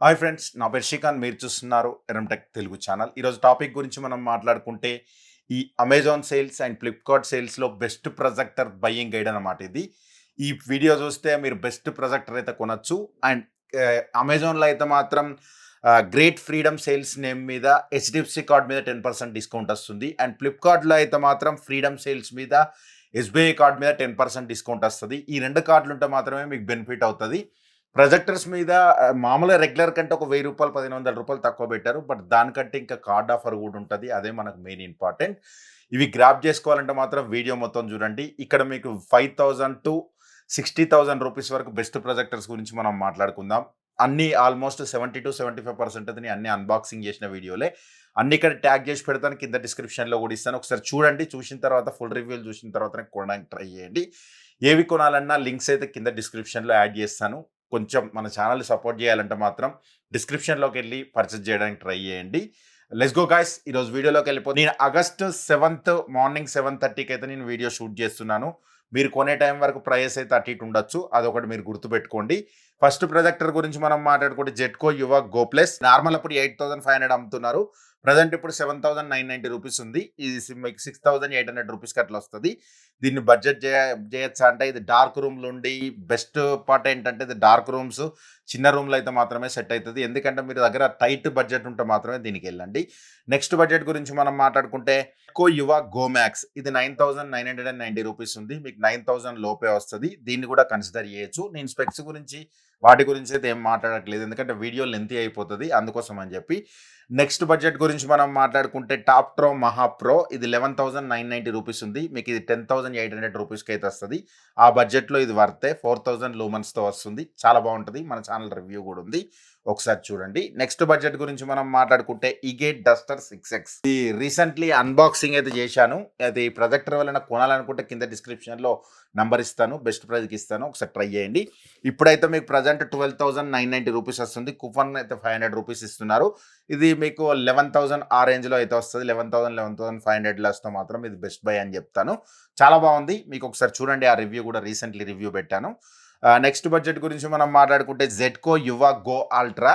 Hi friends, నా పేరు శ్రీకాంత్. మీరు చూస్తున్నారు ఎరంటెక్ తెలుగు ఛానల్. ఈరోజు టాపిక్ గురించి మనం మాట్లాడుకుంటే ఈ అమెజాన్ సేల్స్ అండ్ ఫ్లిప్కార్ట్ సేల్స్లో బెస్ట్ ప్రొజెక్టర్ బయ్యింగ్ గైడ్ అనమాట ఇది. ఈ వీడియో చూస్తే మీరు బెస్ట్ ప్రొజెక్టర్ అయితే కొనొచ్చు. అండ్ అమెజాన్లో అయితే మాత్రం గ్రేట్ ఫ్రీడమ్ సేల్స్ నేమ్ మీద హెచ్డిఎఫ్సి కార్డ్ మీద 10% డిస్కౌంట్ వస్తుంది. అండ్ ఫ్లిప్కార్ట్లో అయితే మాత్రం ఫ్రీడమ్ సేల్స్ మీద ఎస్బీఐ కార్డ్ మీద 10% డిస్కౌంట్ వస్తుంది. ఈ రెండు కార్డులు ఉంటే మాత్రమే మీకు బెనిఫిట్ అవుతుంది. ప్రొజెక్టర్స్ మీద మామూలుగా రెగ్యులర్ కంటే ఒక రూ. 1000, రూ. 1500 తక్కువ పెట్టారు. బట్ దానికంటే ఇంకా కార్డ్ ఆఫర్ కూడా ఉంటుంది. అదే మనకు మెయిన్ ఇంపార్టెంట్. ఇవి గ్రాప్ చేసుకోవాలంటే మాత్రం వీడియో మొత్తం చూడండి. ఇక్కడ మీకు 5000 టు 60,000 రూపీస్ వరకు బెస్ట్ ప్రొజెక్టర్స్ గురించి మనం మాట్లాడుకుందాం. అన్ని ఆల్మోస్ట్ 70-75% అన్ని అన్బాక్సింగ్ చేసిన వీడియోలే. అన్ని ఇక్కడ ట్యాగ్ చేసి పెడతాను, కింద డిస్క్రిప్షన్లో కూడా ఇస్తాను. ఒకసారి చూడండి. చూసిన తర్వాత ఫుల్ రివ్యూలు చూసిన తర్వాత కొనడానికి ట్రై చేయండి. ఏవి కొనాలన్నా లింక్స్ అయితే కింద డిస్క్రిప్షన్లో యాడ్ చేస్తాను. కొంచెం మన ఛానల్ని సపోర్ట్ చేయాలంటే మాత్రం డిస్క్రిప్షన్లోకి వెళ్ళి పర్చేస్ చేయడానికి ట్రై చేయండి. Let's go guys. ఈరోజు వీడియోలోకి వెళ్ళిపోతే నేను ఆగస్ట్ 7th మార్నింగ్ 7:30కి అయితే నేను వీడియో షూట్ చేస్తున్నాను. మీరు కొనే టైం వరకు ప్రైస్ అయితే అటు ఇటు ఉండొచ్చు. అదొకటి మీరు గుర్తుపెట్టుకోండి. ఫస్ట్ ప్రొజెక్టర్ గురించి మనం మాట్లాడుకుంటే జెట్కో యువ గో ప్లస్. నార్మల్ అప్పుడు 8,500 అమ్ముతున్నారు. ప్రజెంట్ ఇప్పుడు 7,990 రూపీస్ ఉంది. ఇది మీకు 6,800 రూపీస్కి అట్లా వస్తుంది. దీన్ని బడ్జెట్ చేయొచ్చా అంటే ఇది డార్క్ రూమ్లు ఉండి బెస్ట్ పార్ట్ ఏంటంటే ఇది డార్క్ రూమ్స్ చిన్న రూమ్లో అయితే మాత్రమే సెట్ అవుతుంది. ఎందుకంటే మీరు దగ్గర టైట్ బడ్జెట్ ఉంటే మాత్రమే దీనికి వెళ్ళండి. నెక్స్ట్ బడ్జెట్ గురించి మనం మాట్లాడుకుంటే ఎకో యువ గో మ్యాక్స్. ఇది 9,990 రూపీస్ ఉంది. మీకు 9,000 లోపే వస్తుంది. దీన్ని కూడా కన్సిడర్ చేయొచ్చు. నేను స్పెక్స్ గురించి వాటి గురించి అయితే ఏం మాట్లాడట్లేదు, ఎందుకంటే వీడియో లెంతీ అయిపోతుంది, అందుకోసం అని చెప్పి. నెక్స్ట్ బడ్జెట్ గురించి మనం మాట్లాడుకుంటే టాప్ ట్రో మహా ప్రో. ఇది 11,990 రూపీస్ ఉంది. మీకు ఇది 10,800 రూపీస్కి అయితే వస్తుంది. ఆ బడ్జెట్లో ఇది వర్తే. 4,000 లూమన్స్తో వస్తుంది. చాలా బాగుంటుంది. మన ఛానల్ రివ్యూ కూడా ఉంది, ఒకసారి చూడండి. నెక్స్ట్ బడ్జెట్ గురించి మనం మాట్లాడుకుంటే ఈగేట్ డస్టర్ 6X. ఇది రీసెంట్లీ అన్బాక్సింగ్ అయితే చేశాను. అది ప్రొజెక్టర్ వలన కొనాలనుకుంటే కింద డిస్క్రిప్షన్లో నంబర్ ఇస్తాను, బెస్ట్ ప్రైజ్కి ఇస్తాను, ఒకసారి ట్రై చేయండి. ఇప్పుడైతే మీకు ప్రజెంట్ 12,990 రూపీస్ వస్తుంది. కూపన్ అయితే 500 రూపీస్ ఇస్తున్నారు. ఇది మీకు 11,000 ఆ రేంజ్లో అయితే వస్తుంది. 11,500 వస్తే మాత్రం ఇది బెస్ట్ బై అని చెప్తాను. చాలా బాగుంది. మీకు ఒకసారి చూడండి. ఆ రివ్యూ కూడా రీసెంట్లీ రివ్యూ పెట్టాను. నెక్స్ట్ బడ్జెట్ గురించి మనం మాట్లాడుకుంటే జెట్కో యువ గో అల్ట్రా.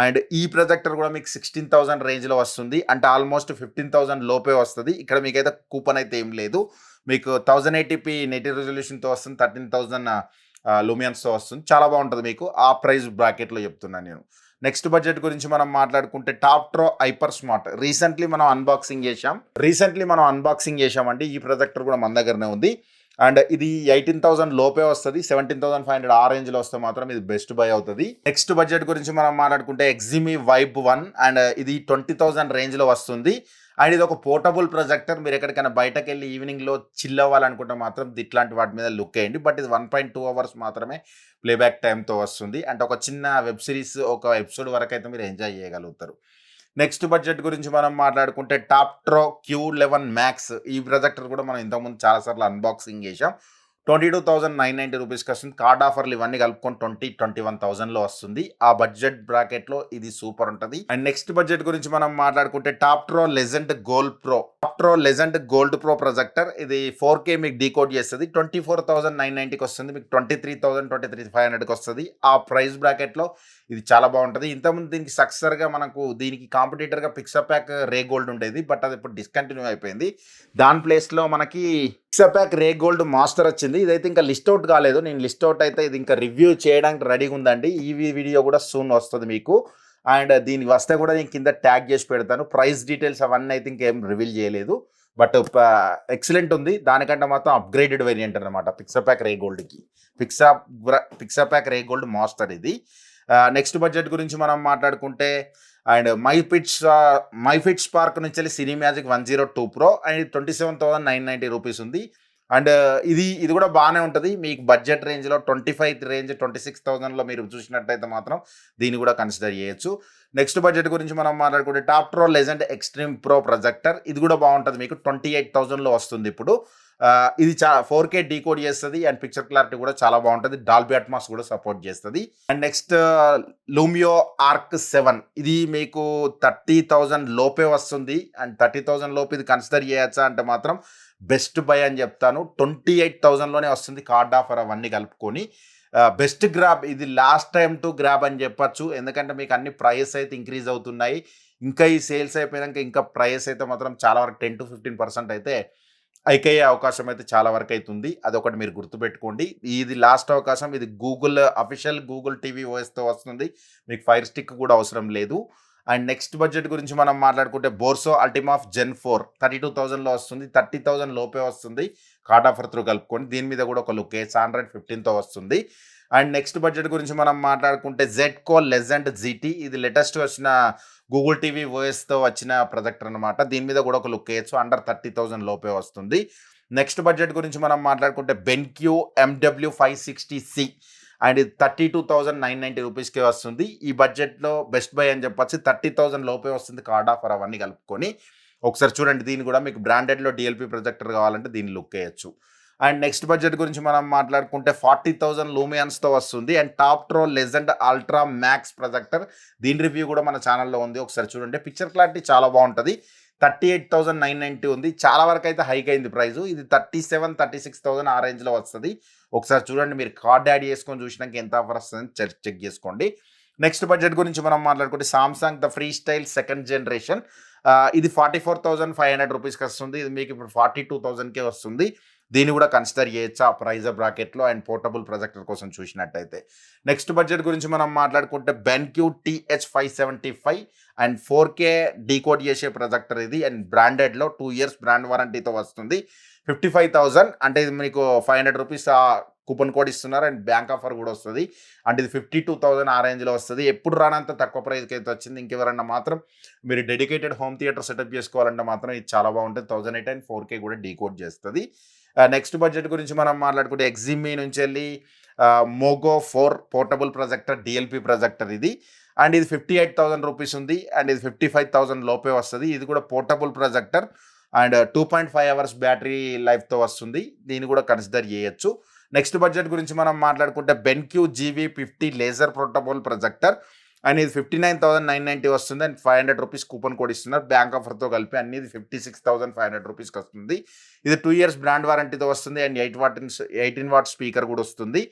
అండ్ ఈ ప్రొజెక్టర్ కూడా మీకు 16,000 రేంజ్లో వస్తుంది. అంటే ఆల్మోస్ట్ 15,000 లోపే వస్తుంది. ఇక్కడ మీకైతే కూపన్ అయితే ఏం లేదు. మీకు 1080p నెటివ్ రెజల్యూషన్తో వస్తుంది. 13,000 లూమియన్స్తో వస్తుంది. చాలా బాగుంటుంది. మీకు ఆ ప్రైస్ బ్రాకెట్లో చెప్తున్నాను నేను. నెక్స్ట్ బడ్జెట్ గురించి మనం మాట్లాడుకుంటే టాప్ ట్రో హైపర్ స్మార్ట్. రీసెంట్లీ మనం అన్బాక్సింగ్ చేసామండి. ఈ ప్రొజెక్టర్ కూడా మన దగ్గరనే ఉంది. అండ్ ఇది 18,000 లోపే వస్తుంది. 17,500 ఆ రేంజ్లో వస్తే మాత్రం ఇది బెస్ట్ బై అవుతుంది. నెక్స్ట్ బడ్జెట్ గురించి మనం మాట్లాడుకుంటే ఎగ్జిమి వైబ్ 1. అండ్ ఇది 20,000 రేంజ్లో వస్తుంది. అండ్ ఇది ఒక పోర్టబుల్ ప్రొజెక్టర్. మీరు ఎక్కడికైనా బయటకు వెళ్ళి ఈవినింగ్లో చిల్ అవ్వాలనుకుంటే మాత్రం ఇట్లాంటి వాటి మీద లుక్ వేయండి. బట్ ఇది 1.2 అవర్స్ మాత్రమే ప్లేబ్యాక్ టైంతో వస్తుంది. అంటే ఒక చిన్న వెబ్ సిరీస్ ఒక ఎపిసోడ్ వరకు అయితే మీరు ఎంజాయ్ చేయగలుగుతారు. నెక్స్ట్ బడ్జెట్ గురించి మనం మాట్లాడుకుంటే టాప్ ట్రో Q11 మ్యాక్స్. ఈ ప్రొజెక్టర్ కూడా మనం ఇంతకుముందు చాలాసార్లు అన్బాక్సింగ్ చేసాం. 22,990 రూపీస్కి వస్తుంది. కార్డ్ ఆఫర్లు ఇవన్నీ కలుపుకొని 21,000లో వస్తుంది. ఆ బడ్జెట్ బ్రాకెట్లో ఇది సూపర్ ఉంటుంది. అండ్ నెక్స్ట్ బడ్జెట్ గురించి మనం మాట్లాడుకుంటే Toptro legend gold pro projector. ఇది 4K మీకు డీకోడ్ చేస్తుంది. 24,990కి వస్తుంది. మీకు 23,500కి వస్తుంది. ఆ ప్రైస్ బ్రాకెట్లో ఇది చాలా బాగుంటుంది. ఇంతకుముందు దీనికి సక్సెసర్గా దీనికి కాంపిటీటర్గా పిక్సపాక్ రే గోల్డ్ ఉండేది. బట్ అది ఇప్పుడు డిస్కంటిన్యూ అయిపోయింది. దాని ప్లేస్లో మనకి పిక్సపాక్ రే గోల్డ్ మాస్టర్ వచ్చింది. ఇదైతే ఇంకా లిస్ట్ అవుట్ కాలేదు. నేను లిస్ట్ అవుట్ అయితే ఇది ఇంకా రివ్యూ చేయడానికి రెడీగా ఉందండి. ఈ వీడియో కూడా సూన్ వస్తుంది మీకు. అండ్ దీనికి వస్తే కూడా నేను కింద ట్యాగ్ చేసి పెడతాను. ప్రైస్ డీటెయిల్స్ అవన్నీ అయితే ఇంకేం రివీల్ చేయలేదు. బట్ ఎక్సలెంట్ ఉంది. దానికంటే మాత్రం అప్గ్రేడెడ్ వేరియంట్ అనమాట పిక్సపాక్ రే గోల్డ్కి. పిక్సపాక్ రే గోల్డ్ మాస్టర్ ఇది. నెక్స్ట్ బడ్జెట్ గురించి మనం మాట్లాడుకుంటే అండ్ మైఫిట్ స్పార్క్ నుంచి వెళ్ళి సినీమ్యాజిక్ 102 ప్రో. అండ్ 27,990 రూపీస్ ఉంది. అండ్ ఇది కూడా బాగానే ఉంటుంది. మీకు బడ్జెట్ రేంజ్లో 26,000లో మీరు చూసినట్టయితే మాత్రం దీన్ని కూడా కన్సిడర్ చేయొచ్చు. నెక్స్ట్ బడ్జెట్ గురించి మనం మాట్లాడుకుంటే Toptro legend extreme pro projector. ఇది కూడా బాగుంటుంది. మీకు 28,000లో వస్తుంది ఇప్పుడు. ఇది 4K డీకోడ్ చేస్తుంది. అండ్ పిక్చర్ క్లారిటీ కూడా చాలా బాగుంటుంది. డాల్బీ అట్మాస్ కూడా సపోర్ట్ చేస్తుంది. And next Lumio Arc 7. ఇది మీకు 30,000 లోపే వస్తుంది. అండ్ 30,000 లోపు ఇది కన్సిడర్ చేయొచ్చా అంటే మాత్రం బెస్ట్ బై అని చెప్తాను. 28,000లోనే వస్తుంది. కార్డ్ ఆఫర్ అవన్నీ కలుపుకొని. బెస్ట్ గ్రాబ్ ఇది లాస్ట్ టైం టు గ్రాబ్ అని చెప్పొచ్చు. ఎందుకంటే మీకు అన్ని ప్రైస్ అయితే ఇంక్రీజ్ అవుతున్నాయి. ఇంకా ఈ సేల్స్ అయిపోయాక ఇంకా ప్రైస్ అయితే మాత్రం చాలా వరకు 10-15% అయితే హైక్ అయ్యే అవకాశం అయితే చాలా వరకు అవుతుంది. అదొకటి మీరు గుర్తుపెట్టుకోండి. ఇది లాస్ట్ అవకాశం. ఇది గూగుల్ అఫీషియల్ గూగుల్ టీవీ ఓఎస్తో వస్తుంది. మీకు ఫైర్ స్టిక్ కూడా అవసరం లేదు. అండ్ నెక్స్ట్ బడ్జెట్ గురించి మనం మాట్లాడుకుంటే బోర్సో అల్టిమాఫ్ Gen 4 32,000లో వస్తుంది. 30,000 లోపే వస్తుంది కార్డ్ ఆఫర్ త్రూ కలుపుకొని. దీని మీద కూడా ఒక లుక్ ఏస్ ఆండ్రాయిడ్ 15తో వస్తుంది. అండ్ నెక్స్ట్ బడ్జెట్ గురించి మనం మాట్లాడుకుంటే జెడ్కో లెజెండ్ జీటీ ఇది లేటెస్ట్ వచ్చిన గూగుల్ టీవీ ఓఎస్తో వచ్చిన ప్రొజెక్టర్ అనమాట. దీని మీద కూడా ఒక లుక్ వేయచ్చు. అండర్ 30,000 లోపే వస్తుంది. నెక్స్ట్ బడ్జెట్ గురించి మనం మాట్లాడుకుంటే బెన్క్యూ MW560C అండ్ ఇది 32,990 రూపీస్కే వస్తుంది. ఈ బడ్జెట్లో బెస్ట్ బై అని చెప్పొచ్చు. 30,000 లోపే వస్తుంది కార్డ్ ఆఫర్ అవన్నీ కలుపుకొని. ఒకసారి చూడండి. దీన్ని కూడా మీకు బ్రాండెడ్లో డిఎల్పి ప్రొజెక్టర్ కావాలంటే దీన్ని లుక్ వేయచ్చు. అండ్ నెక్స్ట్ బడ్జెట్ గురించి మనం మాట్లాడుకుంటే 40,000 లూమియన్స్తో వస్తుంది. And Toptro legend ultra max projector దీని రివ్యూ కూడా మన ఛానల్లో ఉంది. ఒకసారి చూడండి. పిక్చర్ క్లారిటీ చాలా బాగుంటుంది. 38,990 ఉంది. చాలా వరకు అయితే హైక్ అయింది ప్రైస్. ఇది 37,000-36,000 ఆ రేంజ్లో వస్తుంది. ఒకసారి చూడండి. మీరు కార్డ్ యాడ్ చేసుకొని చూసినాక ఎంత ఆఫర్ వస్తుందని చెక్ చేసుకోండి. నెక్స్ట్ బడ్జెట్ గురించి మనం మాట్లాడుకుంటే Samsung the free style second generation ఇది 44,500 రూపీస్కి వస్తుంది. ఇది మీకు ఇప్పుడు 42,000కే వస్తుంది. దీన్ని కూడా కన్సిడర్ చేయొచ్చు ఆ ప్రైజ్ బ్రాకెట్లో అండ్ పోర్టబుల్ ప్రొజెక్టర్ కోసం చూసినట్టయితే. నెక్స్ట్ బడ్జెట్ గురించి మనం మాట్లాడుకుంటే BenQ TH575 and 4K decode చేసే ప్రొజెక్టర్ ఇది. అండ్ బ్రాండెడ్లో 2 years బ్రాండ్ వారంటీతో వస్తుంది. 55,000 అంటే ఇది మీకు 500 రూపీస్ కూపన్ కోడ్ ఇస్తున్నారు. అండ్ బ్యాంక్ ఆఫర్ కూడా వస్తుంది. అంటే ఇది 52,000 ఆ రేంజ్లో వస్తుంది. ఎప్పుడు రానంత తక్కువ ప్రైస్కి అయితే వచ్చింది. ఇంకెవరన్నా మాత్రం మీరు డెడికేటెడ్ హోమ్ థియేటర్ సెటప్ చేసుకోవాలంటే మాత్రం ఇది చాలా బాగుంటుంది. 1,008 అండ్ 4K కూడా డీకోడ్ చేస్తుంది. నెక్స్ట్ బడ్జెట్ గురించి మనం మాట్లాడుకుంటే ఎగ్జిమీ నుంచి వెళ్ళి mogo 4 portable projector DLP projector ఇది. అండ్ ఇది 58,000 రూపీస్ ఉంది. అండ్ ఇది 55,000 లోపే వస్తుంది. ఇది కూడా portable projector and 2.5 hours battery లైఫ్తో వస్తుంది. దీన్ని కూడా కన్సిడర్ చేయొచ్చు. నెక్స్ట్ బడ్జెట్ గురించి మనం మాట్లాడుకుంటే BenQ GV50 laser portable projector and ఇది 59,990 వస్తుంది. అండ్ 500 రూపీస్ కూపన్ కోడ్ ఇస్తున్నారు. బ్యాంక్ ఆఫర్తో కలిపి అన్ని ఇది 56,500 రూపీస్కి వస్తుంది. ఇది 2 years బ్రాండ్ వారంటీతో వస్తుంది. అండ్ 18 వాట్ స్పీకర్ కూడా వస్తుంది.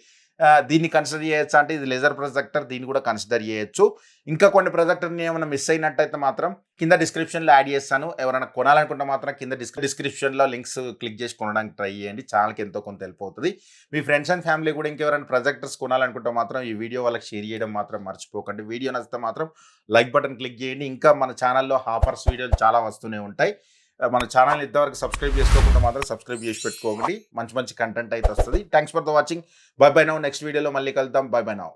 దీన్ని కన్సిడర్ చేయొచ్చు అంటే ఇది లేజర్ ప్రొజెక్టర్. దీన్ని కూడా కన్సిడర్ చేయొచ్చు. ఇంకా కొన్ని ప్రొజెక్టర్ని ఏమైనా మిస్ అయినట్టయితే మాత్రం కింద డిస్క్రిప్షన్లో యాడ్ చేస్తాను. ఎవరైనా కొనాలనుకుంటే మాత్రం కింద డిస్క్రిప్షన్లో లింక్స్ క్లిక్ చేసి కొనడానికి ట్రై చేయండి. ఛానల్కి ఎంతో కొంత హెల్ప్ అవుతుంది. మీ ఫ్రెండ్స్ అండ్ ఫ్యామిలీ కూడా ఇంకెవరైనా ప్రొజెక్టర్స్ కొనాలనుకుంటే మాత్రం ఈ వీడియో వాళ్ళకి షేర్ చేయడం మాత్రం మర్చిపోకండి. వీడియో నచ్చితే మాత్రం లైక్ బటన్ క్లిక్ చేయండి. ఇంకా మన ఛానల్లో ఆఫర్స్ వీడియోలు చాలా వస్తూనే ఉంటాయి. మన ఛానల్ ఇంతవరకు సబ్స్క్రైబ్ చేసుకోకుండా మాత్రం సబ్స్క్రైబ్ చేసి పెట్టుకోండి. మంచి మంచి కంటెంట్ అయితే వస్తుంది. Thanks for the watching. By by now. Next వీడియోలో మళ్ళీ కలుద్దాం. By by now.